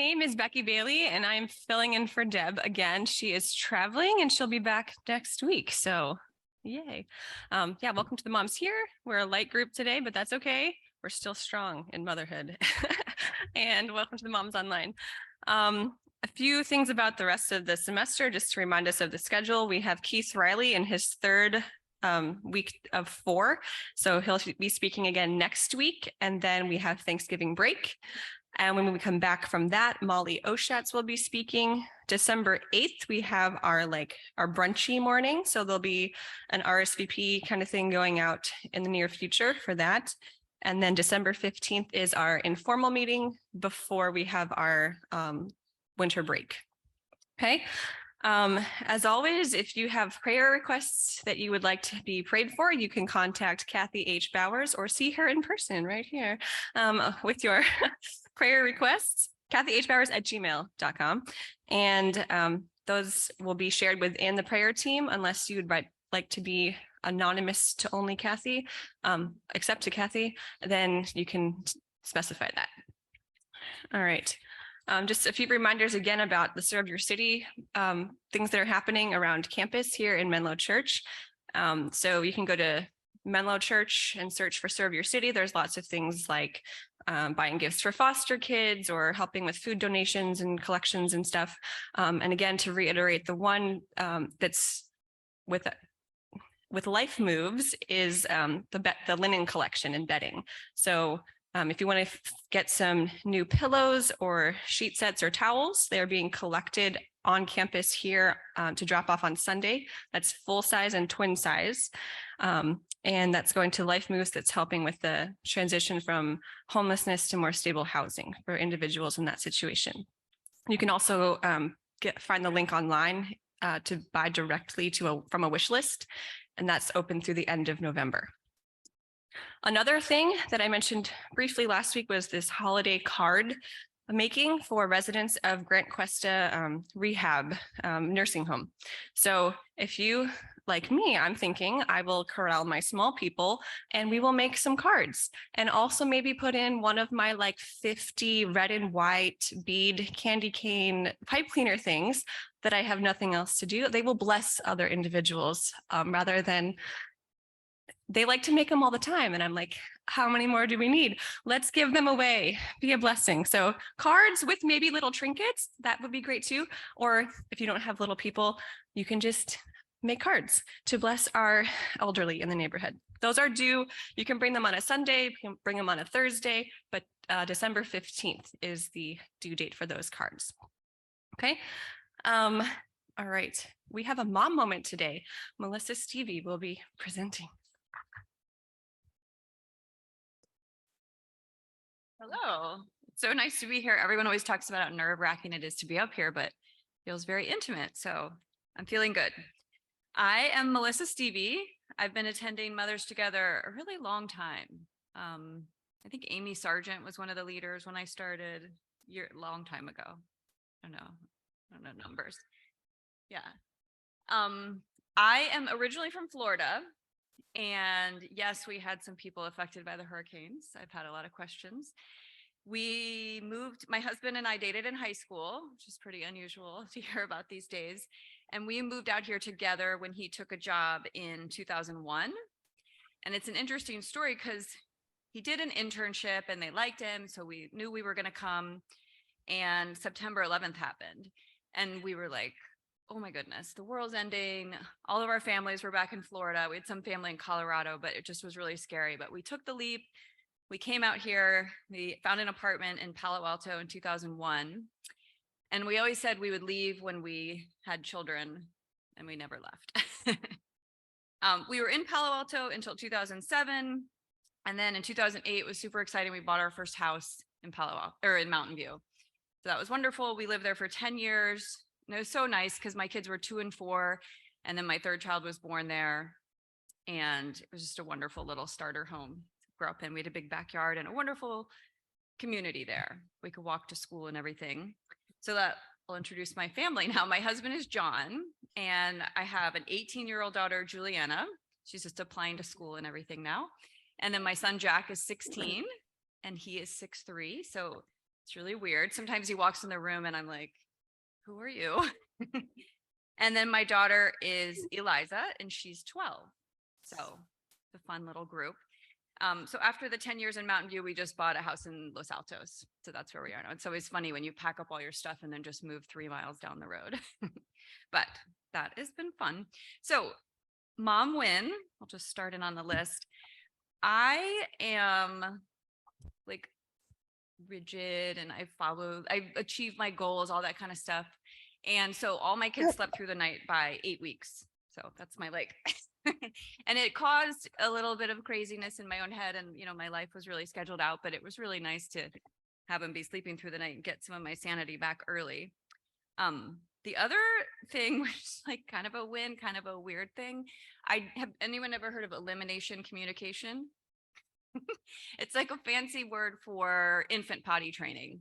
name is Becky Bailey, and I'm filling in for Deb again. She is traveling, and she'll be back next week. So, yay. Yeah, welcome to the Moms Here. We're a light group today, but that's okay. We're still strong in motherhood. And welcome to the Moms Online. A few things about the rest of the semester, just to remind us of the schedule. We have Keith Riley in his third week of 4. So he'll be speaking again next week. And then we have Thanksgiving break. And when we come back from that, Molly Oshatz will be speaking. December 8th, we have our brunchy morning. So there'll be an RSVP kind of thing going out in the near future for that. And then December 15th is our informal meeting before we have our winter break. Okay. As always, if you have prayer requests that you would like to be prayed for, you can contact Kathy H. Bowers or see her in person right here with your prayer requests, kathｙhbowers@gmail.com. And those will be shared within the prayer team unless you would like to be anonymous to only Kathy, except to Kathy, then you can specify that. All right. Just a few reminders again about the Serve Your City, things that are happening around campus here in Menlo Church. So you can go to Menlo Church and search for Serve Your City. There's lots of things like buying gifts for foster kids or helping with food donations and collections and stuff. And again, to reiterate, the one that's with Life Moves is the linen collection and bedding. So if you want to get some new pillows or sheet sets or towels, they're being collected on campus here to drop off on Sunday. That's full size and twin size. And that's going to Life Moves, that's helping with the transition from homelessness to more stable housing for individuals in that situation. You can also find the link online to buy directly from a wish list, and that's open through the end of November. Another thing that I mentioned briefly last week was this holiday card making for residents of Grant Cuesta Rehab Nursing Home. So if you, like me, I'm thinking I will corral my small people and we will make some cards and also maybe put in one of my 50 red and white bead candy cane pipe cleaner things that I have nothing else to do. They will bless other individuals rather than they like to make them all the time. And I'm like, how many more do we need? Let's give them away, be a blessing. So cards with maybe little trinkets, that would be great too. Or if you don't have little people, you can just make cards to bless our elderly in the neighborhood. Those are due. You can bring them on a Sunday, you can bring them on a Thursday, but December 15th is the due date for those cards. Okay. All right. We have a mom moment today. Melissa Stevie will be presenting. Hello. It's so nice to be here. Everyone always talks about how nerve-wracking it is to be up here, but it feels very intimate. So I'm feeling good. I am Melissa Stevie. I've been attending Mothers Together a really long time. I think Amy Sargent was one of the leaders when I started long time ago. I don't know numbers. Yeah. I am originally from Florida. And yes, we had some people affected by the hurricanes. I've had a lot of questions. We moved, my husband and I dated in high school, which is pretty unusual to hear about these days. And we moved out here together when he took a job in 2001. And it's an interesting story because he did an internship and they liked him. So we knew we were going to come. And September 11th happened. And we were like, oh my goodness, the world's ending. All of our families were back in Florida. We had some family in Colorado, but it just was really scary. But we took the leap. We came out here. We found an apartment in Palo Alto in 2001. And we always said we would leave when we had children, and we never left. We were in Palo Alto until 2007. And then in 2008, it was super exciting. We bought our first house in in Mountain View. So that was wonderful. We lived there for 10 years. And it was so nice because my kids were 2 and 4, and then my third child was born there. And it was just a wonderful little starter home to grow up in. We had a big backyard and a wonderful community there. We could walk to school and everything. So that I'll introduce my family now. My husband is John, and I have an 18-year-old daughter, Juliana. She's just applying to school and everything now. And then my son, Jack, is 16, and he is 6'3". So It's really weird. Sometimes he walks in the room and I'm like, who are you? And then my daughter is Eliza and she's 12. So it's a fun little group. So after the 10 years in Mountain View, we just bought a house in Los Altos. So that's where we are now. It's always funny when you pack up all your stuff and then just move 3 miles down the road. But that has been fun. So mom win, I'll just start in on the list. I am like rigid and I achieve my goals, all that kind of stuff. And so all my kids slept through the night by 8 weeks. So that's my like, and it caused a little bit of craziness in my own head. And, my life was really scheduled out, but it was really nice to have them be sleeping through the night and get some of my sanity back early. The other thing, which is like kind of a win, kind of a weird thing. Anyone ever heard of elimination communication? It's like a fancy word for infant potty training.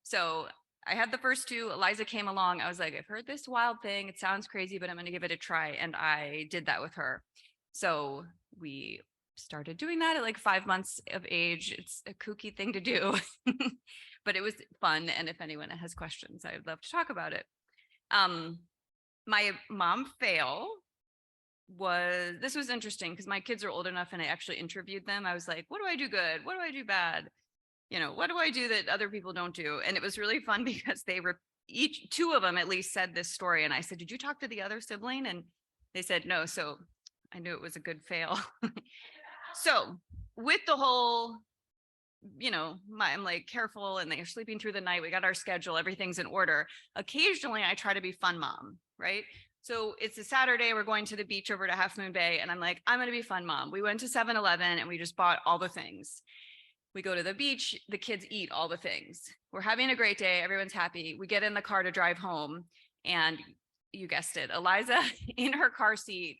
So I had the first two. Eliza came along. I was like, I've heard this wild thing. It sounds crazy, but I'm going to give it a try. And I did that with her. So we started doing that at like 5 months of age. It's a kooky thing to do, but it was fun. And if anyone has questions, I'd love to talk about it. My mom fail this was interesting because my kids are old enough and I actually interviewed them. I was like, what do I do good? What do I do bad? What do I do that other people don't do? And it was really fun because two of them at least said this story. And I said, did you talk to the other sibling? And they said no. So I knew it was a good fail. So with the whole, I'm like careful and they're sleeping through the night. We got our schedule, everything's in order. Occasionally I try to be fun mom, right? So it's a Saturday, we're going to the beach over to Half Moon Bay. And I'm like, I'm going to be fun mom. We went to 7-Eleven and we just bought all the things. We go to the beach, the kids eat all the things. We're having a great day. Everyone's happy. We get in the car to drive home. And you guessed it, Eliza in her car seat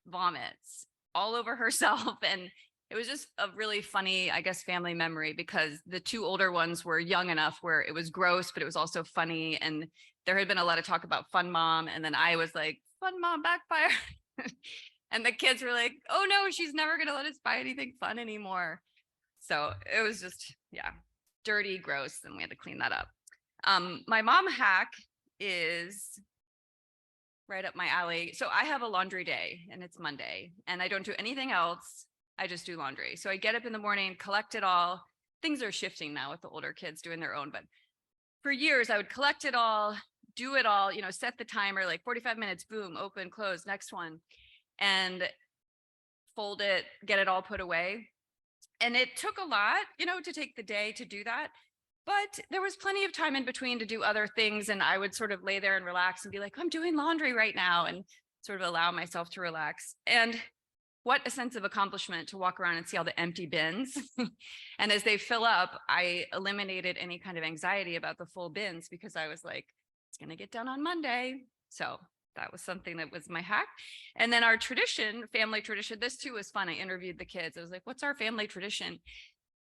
vomits all over herself. And it was just a really funny, I guess, family memory because the two older ones were young enough where it was gross, but it was also funny. And there had been a lot of talk about fun mom. And then I was like, fun mom backfire. And the kids were like, oh no, she's never going to let us buy anything fun anymore. So it was just, dirty, gross, and we had to clean that up. My mom hack is right up my alley. So I have a laundry day and it's Monday and I don't do anything else. I just do laundry. So I get up in the morning, collect it all. Things are shifting now with the older kids doing their own, but for years I would collect it all, do it all, set the timer, like 45 minutes, boom, open, close, next one, and fold it, get it all put away. And it took a lot, to take the day to do that. But there was plenty of time in between to do other things. And I would sort of lay there and relax and be like, I'm doing laundry right now, and sort of allow myself to relax. And what a sense of accomplishment to walk around and see all the empty bins. And as they fill up, I eliminated any kind of anxiety about the full bins because I was like, it's going to get done on Monday. So that was something that was my hack. And then our family tradition, this too was fun. I interviewed the kids. I was like, what's our family tradition?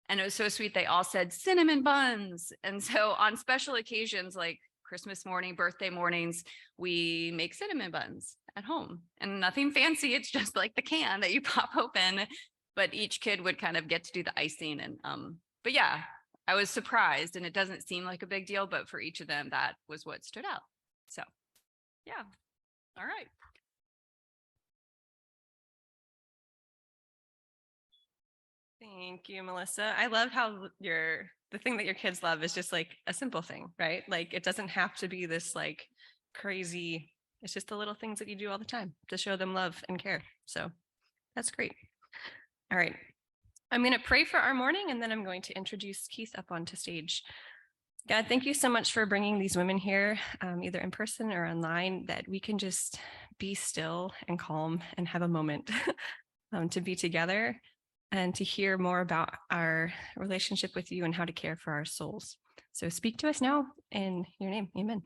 And it was so sweet. They all said cinnamon buns. And so on special occasions, like Christmas morning, birthday mornings, we make cinnamon buns at home and nothing fancy. It's just like the can that you pop open, but each kid would kind of get to do the icing. And, but yeah, I was surprised and it doesn't seem like a big deal, but for each of them, that was what stood out. So yeah. All right. Thank you, Melissa. I love how the thing that your kids love is just like a simple thing, right? Like it doesn't have to be this like crazy, it's just the little things that you do all the time to show them love and care. So that's great. All right. I'm going to pray for our morning and then I'm going to introduce Keith up onto stage. God, thank you so much for bringing these women here, either in person or online, that we can just be still and calm and have a moment to be together and to hear more about our relationship with you and how to care for our souls. So speak to us now in your name. Amen.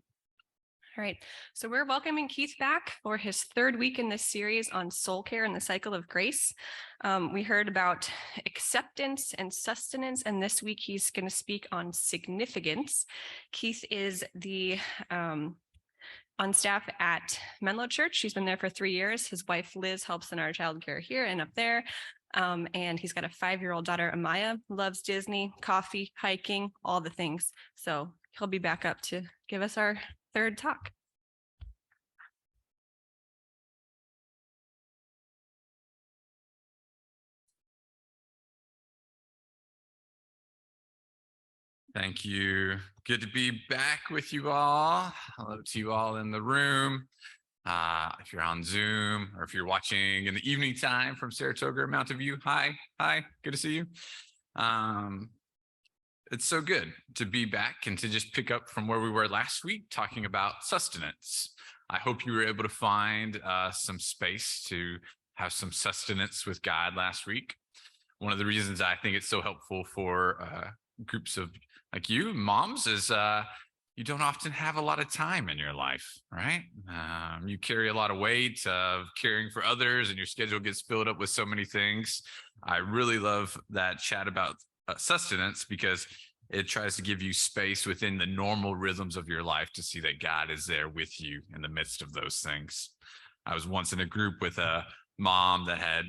All right, so we're welcoming Keith back for his third week in this series on soul care and the cycle of grace. We heard about acceptance and sustenance, and this week he's going to speak on significance. Keith is on staff at Menlo Church. She's been there for 3 years. His wife, Liz, helps in our childcare here and up there. And he's got a 5-year-old daughter, Amaya, loves Disney, coffee, hiking, all the things. So he'll be back up to give us our third talk. Thank you. Good to be back with you all. Hello to you all in the room. If you're on Zoom or if you're watching in the evening time from Saratoga or Mountain View, hi, good to see you. It's so good to be back and to just pick up from where we were last week talking about sustenance. I hope you were able to find some space to have some sustenance with God last week. One of the reasons I think it's so helpful for groups of like you, moms, is you don't often have a lot of time in your life, right? You carry a lot of weight of caring for others and your schedule gets filled up with so many things. I really love that chat about sustenance because it tries to give you space within the normal rhythms of your life to see that God is there with you in the midst of those things. I was once in a group with a mom that had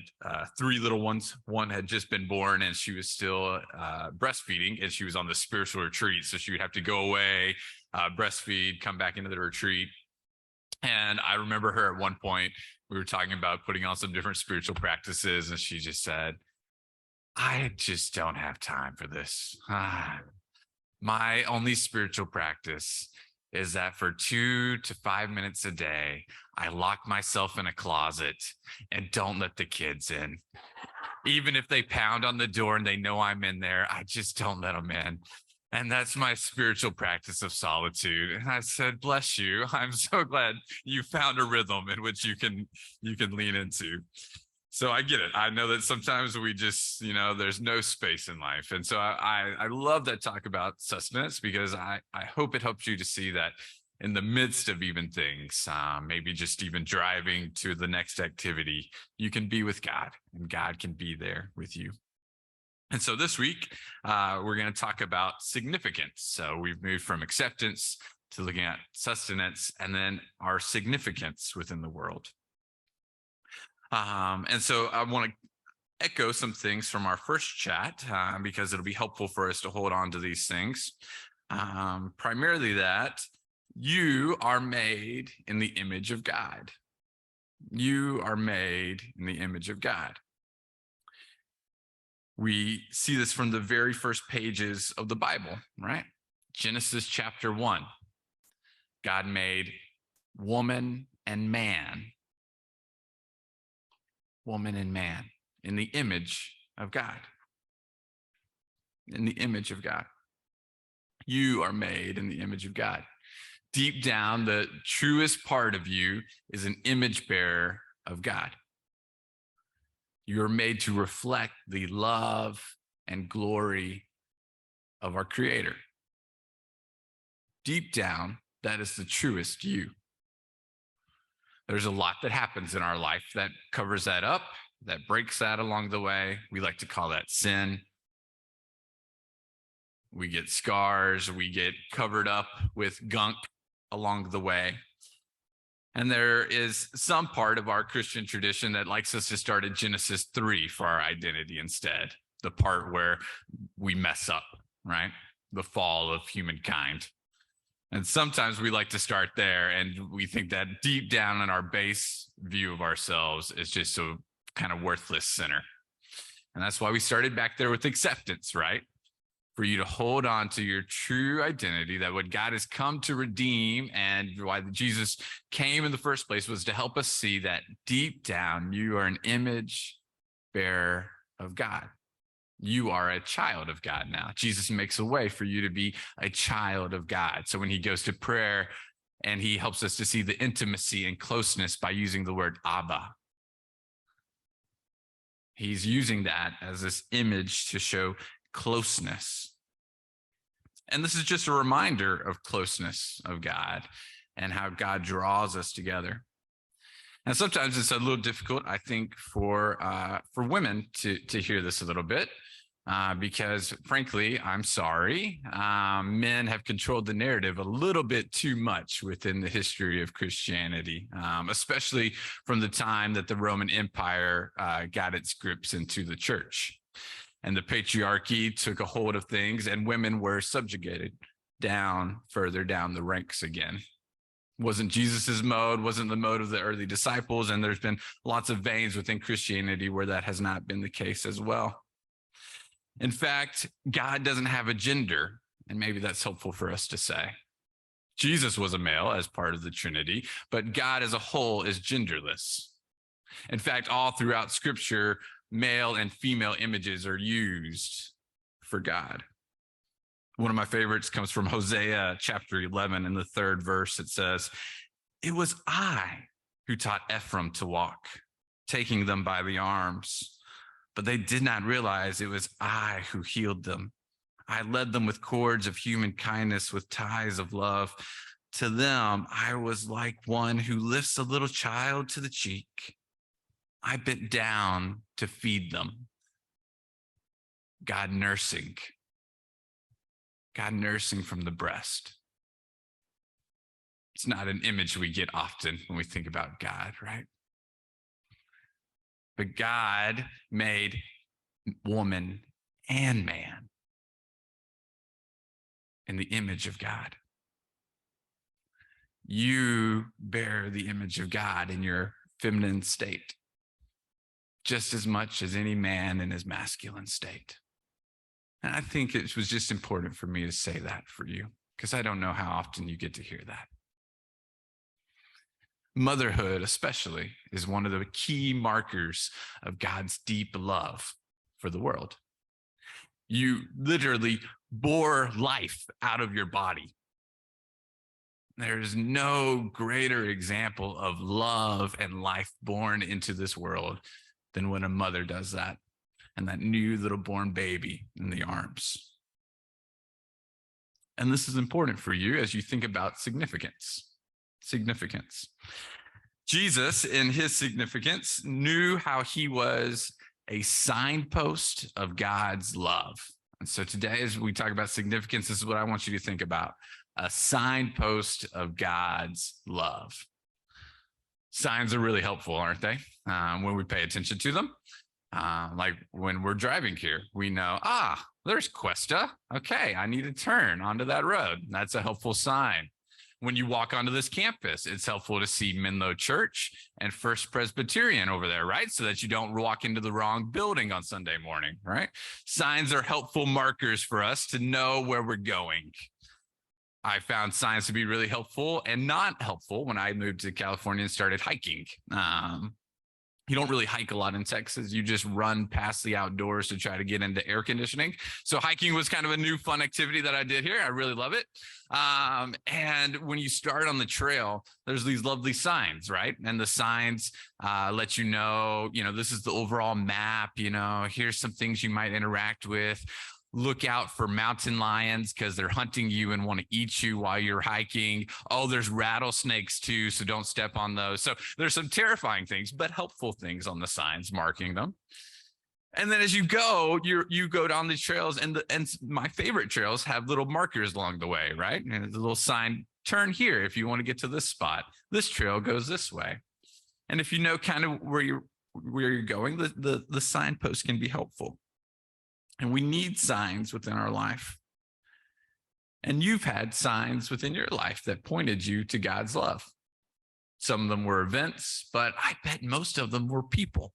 3 little ones. One had just been born and she was still breastfeeding, and she was on the spiritual retreat. So she would have to go away, breastfeed, come back into the retreat. And I remember her at one point, we were talking about putting on some different spiritual practices. And she just said, I just don't have time for this. My only spiritual practice is that for 2 to 5 minutes a day, I lock myself in a closet and don't let the kids in. Even if they pound on the door and they know I'm in there, I just don't let them in. And that's my spiritual practice of solitude. And I said, bless you. I'm so glad you found a rhythm in which you can lean into. So I get it. I know that sometimes we just, there's no space in life. And so I love that talk about sustenance, because I hope it helps you to see that in the midst of even things, maybe just even driving to the next activity, you can be with God and God can be there with you. And so this week, we're going to talk about significance. So we've moved from acceptance to looking at sustenance and then our significance within the world. And so I want to echo some things from our first chat because it'll be helpful for us to hold on to these things. Primarily that you are made in the image of God. You are made in the image of God. We see this from the very first pages of the Bible, right? Genesis chapter 1. God made woman and man. Woman and man in the image of God. In the image of God. You are made in the image of God. Deep down, the truest part of you is an image bearer of God. You are made to reflect the love and glory of our Creator. Deep down, that is the truest you. There's a lot that happens in our life that covers that up, that breaks that along the way. We like to call that sin. We get scars, we get covered up with gunk along the way. And there is some part of our Christian tradition that likes us to start at Genesis 3 for our identity instead, the part where we mess up, right? The fall of humankind. And sometimes we like to start there, and we think that deep down in our base view of ourselves is just a kind of worthless sinner. And that's why we started back there with acceptance, right? For you to hold on to your true identity, that what God has come to redeem and why Jesus came in the first place was to help us see that deep down you are an image bearer of God. You are a child of God now. Jesus makes a way for you to be a child of God. So when he goes to prayer and he helps us to see the intimacy and closeness by using the word Abba, he's using that as this image to show closeness. And this is just a reminder of closeness of God and how God draws us together. And sometimes it's a little difficult, I think, for women to hear this a little bit. because frankly, I'm sorry, men have controlled the narrative a little bit too much within the history of Christianity, especially from the time that the Roman Empire got its grips into the church. And the patriarchy took a hold of things, and women were subjugated further down the ranks again. Wasn't Jesus's mode, wasn't the mode of the early disciples, and there's been lots of veins within Christianity where that has not been the case as well. In fact, God doesn't have a gender, and maybe that's helpful for us to say. Jesus was a male as part of the Trinity, but God as a whole is genderless. In fact, all throughout Scripture, male and female images are used for God. One of my favorites comes from Hosea chapter 11 in the 3rd verse. It says, "It was I who taught Ephraim to walk, taking them by the arms. But they did not realize it was I who healed them. I led them with cords of human kindness, with ties of love. To them, I was like one who lifts a little child to the cheek. I bent down to feed them." God nursing from the breast. It's not an image we get often when we think about God, right? But God made woman and man in the image of God. You bear the image of God in your feminine state, just as much as any man in his masculine state. And I think it was just important for me to say that for you, because I don't know how often you get to hear that. Motherhood, especially, is one of the key markers of God's deep love for the world. You literally bore life out of your body. There's no greater example of love and life born into this world than when a mother does that, and that new little born baby in the arms. And this is important for you as you think about significance. Jesus, in his significance, knew how he was a signpost of God's love. And so today, as we talk about significance, this is what I want you to think about: a signpost of God's love. Signs are really helpful, aren't they? When we pay attention to them. Like when we're driving here, we know, there's Cuesta. Okay, I need to turn onto that road. That's a helpful sign. When you walk onto this campus, it's helpful to see Menlo Church and First Presbyterian over there, right? So that you don't walk into the wrong building on Sunday morning, right? Signs are helpful markers for us to know where we're going. I found signs to be really helpful and not helpful when I moved to California and started hiking. You don't really hike a lot in Texas. You just run past the outdoors to try to get into air conditioning. So hiking was kind of a new fun activity that I did here. I really love it. And when you start on the trail, there's these lovely signs, right? And the signs let you know, this is the overall map, here's some things you might interact with. Look out for mountain lions because they're hunting you and want to eat you while you're hiking. Oh, there's rattlesnakes too, so don't step on those. So there's some terrifying things, but helpful things on the signs marking them. And then as you go, you go down these trails, and my favorite trails have little markers along the way, right? And there's a little sign, turn here if you want to get to this spot. This trail goes this way. And if you know kind of where you're going, the signpost can be helpful. And we need signs within our life. And you've had signs within your life that pointed you to God's love. Some of them were events, but I bet most of them were people.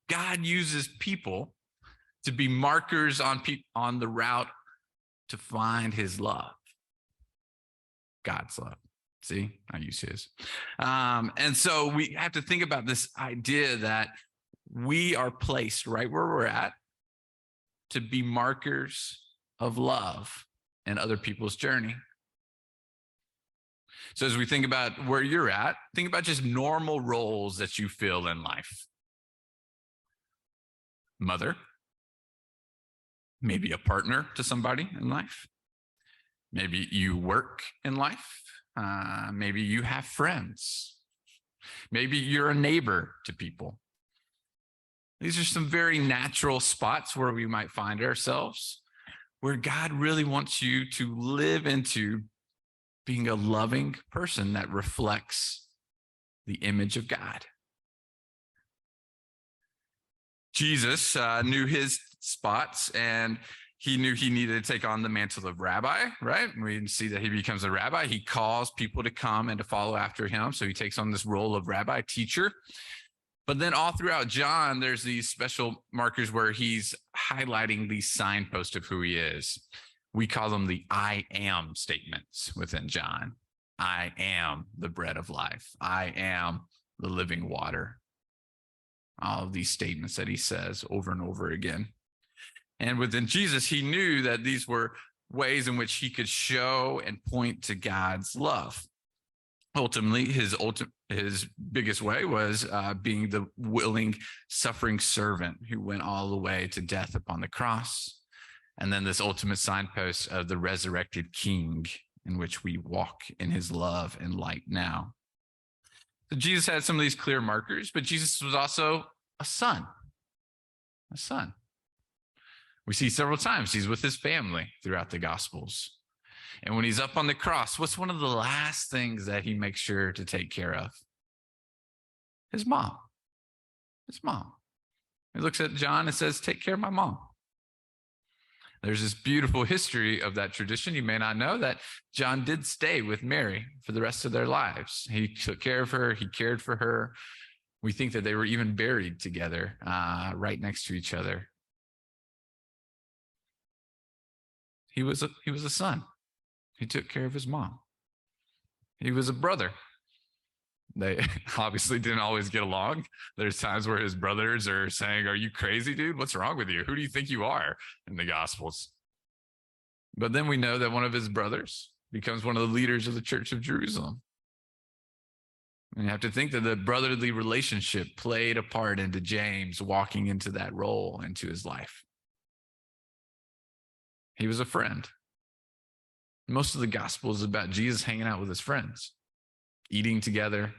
God uses people to be markers on the route to find his love. God's love. See, I use his. And so we have to think about this idea that we are placed right where we're at to be markers of love in other people's journey. So as we think about where you're at, think about just normal roles that you fill in life. Mother, maybe a partner to somebody in life. Maybe you work in life. Maybe you have friends. Maybe you're a neighbor to people. These are some very natural spots where we might find ourselves, where God really wants you to live into being a loving person that reflects the image of God. Jesus knew his spots, and he knew he needed to take on the mantle of rabbi, right? We see that he becomes a rabbi. He calls people to come and to follow after him. So he takes on this role of rabbi teacher. But then all throughout John, there's these special markers where he's highlighting these signposts of who he is. We call them the I am statements within John. I am the bread of life. I am the living water. All of these statements that he says over and over again. And within Jesus, he knew that these were ways in which he could show and point to God's love. Ultimately, his biggest way was being the willing, suffering servant who went all the way to death upon the cross. And then this ultimate signpost of the resurrected King, in which we walk in his love and light now. So Jesus had some of these clear markers, but Jesus was also a son. A son. We see several times he's with his family throughout the Gospels. And when he's up on the cross, what's one of the last things that he makes sure to take care of? His mom. His mom. He looks at John and says, take care of my mom. There's this beautiful history of that tradition. You may not know that John did stay with Mary for the rest of their lives. He took care of her. He cared for her. We think that they were even buried together right next to each other. He was a son. He took care of his mom. He was a brother. They obviously didn't always get along. There's times where his brothers are saying, are you crazy, dude? What's wrong with you? Who do you think you are in the Gospels? But then we know that one of his brothers becomes one of the leaders of the Church of Jerusalem. And you have to think that the brotherly relationship played a part into James walking into that role into his life. He was a friend. Most of the gospel is about Jesus hanging out with his friends, eating together,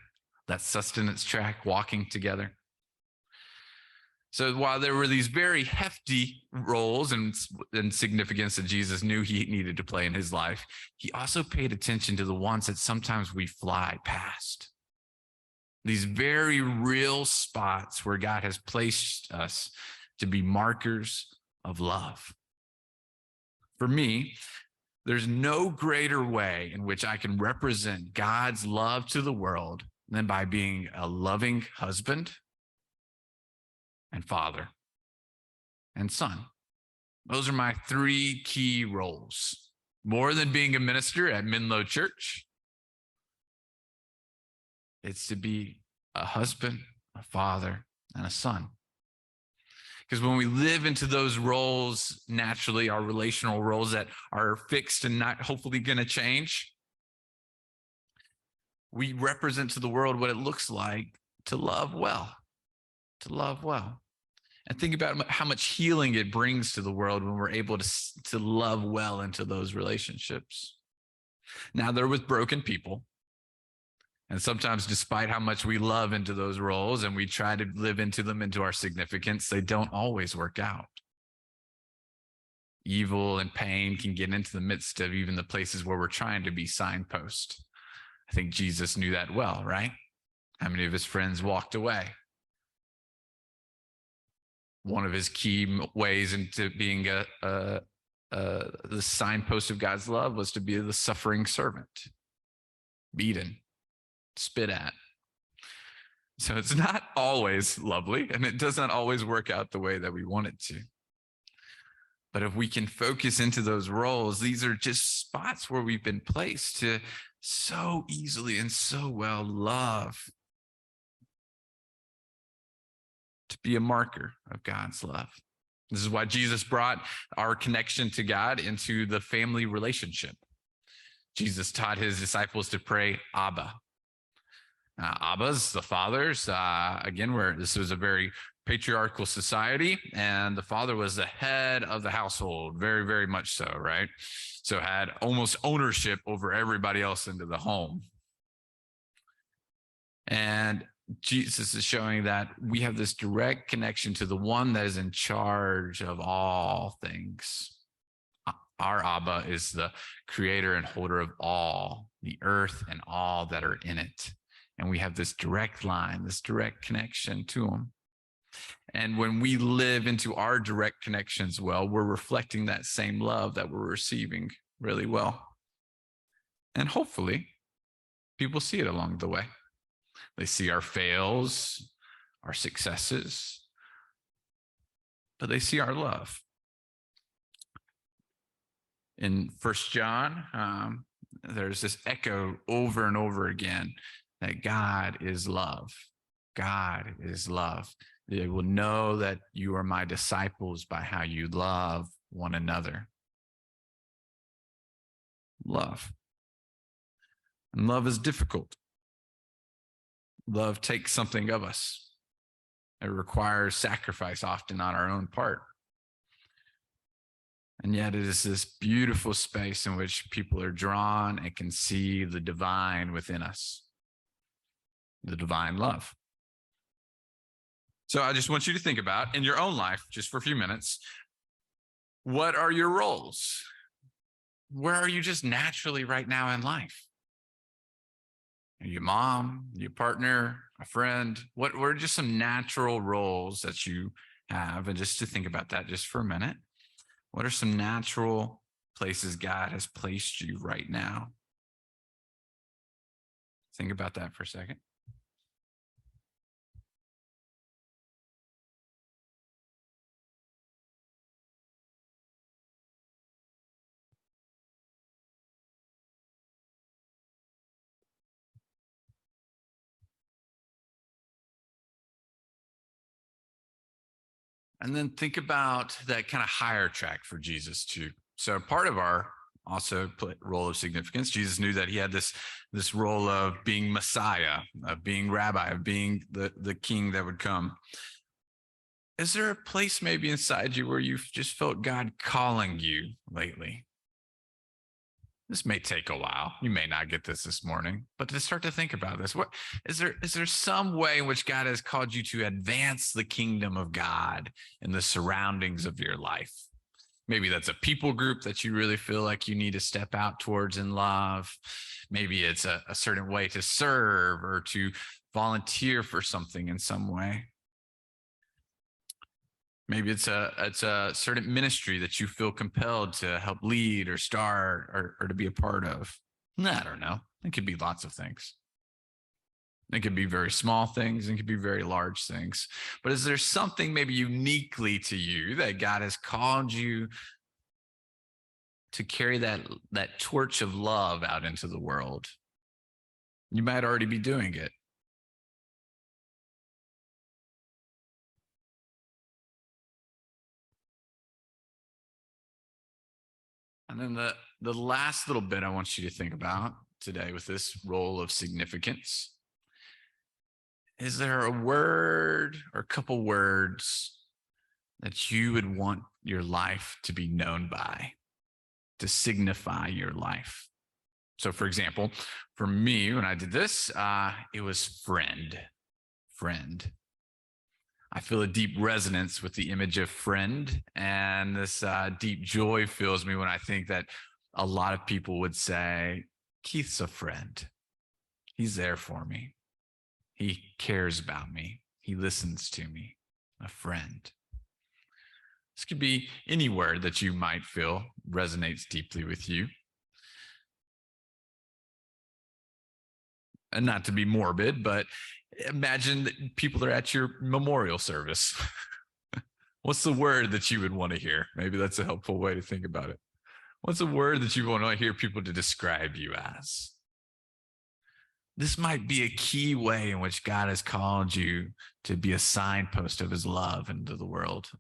that sustenance track, walking together. So while there were these very hefty roles and significance that Jesus knew he needed to play in his life, he also paid attention to the ones that sometimes we fly past. These very real spots where God has placed us to be markers of love. For me, there's no greater way in which I can represent God's love to the world than by being a loving husband and father and son. Those are my three key roles. More than being a minister at Menlo Church, it's to be a husband, a father, and a son. Because when we live into those roles, naturally, our relational roles that are fixed and not hopefully going to change, we represent to the world what it looks like to love well, And think about how much healing it brings to the world when we're able to love well into those relationships. Now, they're with broken people. And sometimes, despite how much we love into those roles and we try to live into them, into our significance, they don't always work out. Evil and pain can get into the midst of even the places where we're trying to be signpost. I think Jesus knew that well, right? How many of his friends walked away? One of his key ways into being the signpost of God's love was to be the suffering servant, beaten, spit at. So it's not always lovely, and it does not always work out the way that we want it to. But if we can focus into those roles, these are just spots where we've been placed to so easily and so well love, to be a marker of God's love. This is why Jesus brought our connection to God into the family relationship. Jesus taught his disciples to pray Abba. Abbas, the fathers, again, this was a very patriarchal society, and the father was the head of the household, very, very much so, right? So had almost ownership over everybody else into the home. And Jesus is showing that we have this direct connection to the one that is in charge of all things. Our Abba is the creator and holder of all, the earth and all that are in it. And we have this direct line, this direct connection to him. And when we live into our direct connections well, we're reflecting that same love that we're receiving really well. And hopefully, people see it along the way. They see our fails, our successes, but they see our love. In First John, there's this echo over and over again that God is love. God is love. They will know that you are my disciples by how you love one another. Love. And love is difficult. Love takes something of us. It requires sacrifice often on our own part. And yet it is this beautiful space in which people are drawn and can see the divine within us, the divine love. So I just want you to think about in your own life, just for a few minutes, what are your roles? Where are you just naturally right now in life? Are you a mom, your partner, a friend? What are just some natural roles that you have? And just to think about that just for a minute. What are some natural places God has placed you right now? Think about that for a second. And then think about that kind of higher track for Jesus too. So part of our also role of significance, Jesus knew that he had this role of being Messiah, of being rabbi, of being the king that would come. Is there a place maybe inside you where you've just felt God calling you lately? This may take a while. You may not get this morning, but to start to think about this, what is there some way in which God has called you to advance the kingdom of God in the surroundings of your life? Maybe that's a people group that you really feel like you need to step out towards in love. Maybe it's a certain way to serve or to volunteer for something in some way. Maybe it's a certain ministry that you feel compelled to help lead or start or to be a part of. I don't know. It could be lots of things. It could be very small things. It could be very large things. But is there something maybe uniquely to you that God has called you to carry that torch of love out into the world? You might already be doing it. And then the last little bit I want you to think about today with this role of significance. Is there a word or a couple words that you would want your life to be known by, to signify your life? So for example, for me, when I did this, it was friend. Friend. I feel a deep resonance with the image of friend, and this deep joy fills me when I think that a lot of people would say, Keith's a friend. He's there for me. He cares about me. He listens to me. A friend. This could be any word that you might feel resonates deeply with you. And not to be morbid, but imagine that people are at your memorial service. What's the word that you would want to hear? Maybe that's a helpful way to think about it. What's a word that you want to hear people to describe you as? This might be a key way in which God has called you to be a signpost of his love into the world.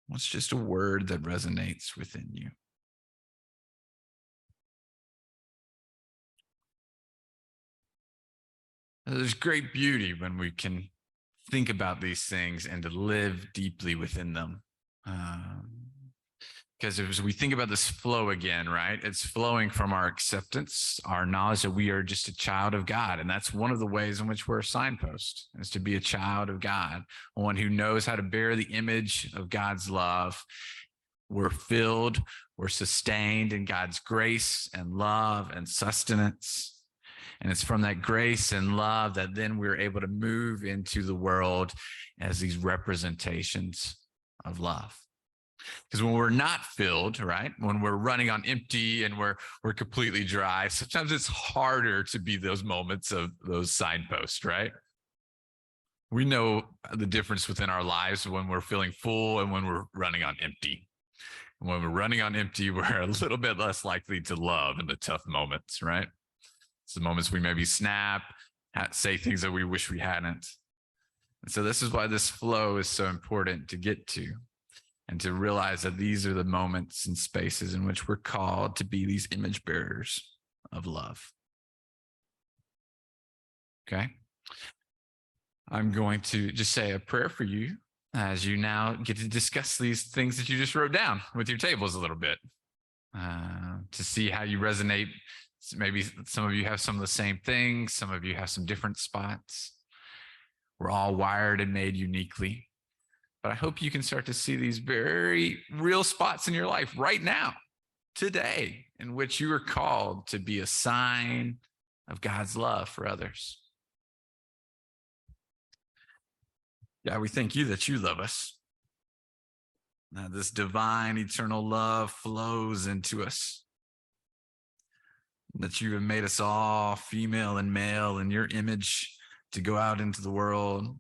What's just a word that resonates within you? There's great beauty when we can think about these things and to live deeply within them. Because as we think about this flow again, right, it's flowing from our acceptance, our knowledge that we are just a child of God. And that's one of the ways in which we're a signpost, is to be a child of God, one who knows how to bear the image of God's love. We're filled, we're sustained in God's grace and love and sustenance. And it's from that grace and love that then we're able to move into the world as these representations of love. Because when we're not filled, right, when we're running on empty and we're completely dry, sometimes it's harder to be those moments of those signposts, right? We know the difference within our lives when we're feeling full and when we're running on empty. When we're running on empty, we're a little bit less likely to love in the tough moments, right? It's the moments we maybe snap, say things that we wish we hadn't. And so this is why this flow is so important to get to, and to realize that these are the moments and spaces in which we're called to be these image bearers of love. Okay? I'm going to just say a prayer for you as you now get to discuss these things that you just wrote down with your tables a little bit, to see how you resonate. Maybe some of you have some of the same things. Some of you have some different spots. We're all wired and made uniquely. But I hope you can start to see these very real spots in your life right now, today, in which you are called to be a sign of God's love for others. God, we thank you that you love us. Now, this divine, eternal love flows into us. That you have made us all female and male in your image to go out into the world,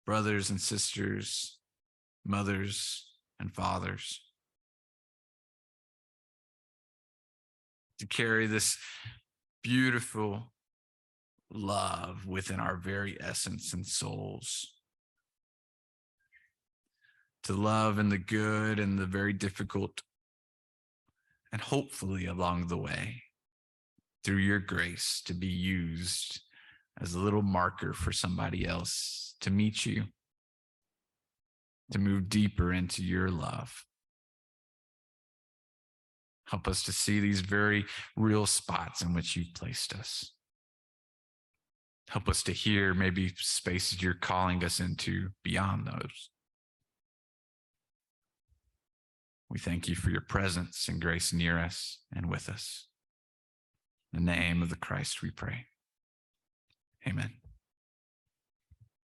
brothers and sisters, mothers and fathers, to carry this beautiful love within our very essence and souls, to love in the good and the very difficult, and hopefully along the way, through your grace, to be used as a little marker for somebody else to meet you, to move deeper into your love. Help us to see these very real spots in which you've placed us. Help us to hear maybe spaces you're calling us into beyond those. We thank you for your presence and grace near us and with us. In the name of the Christ we pray. Amen.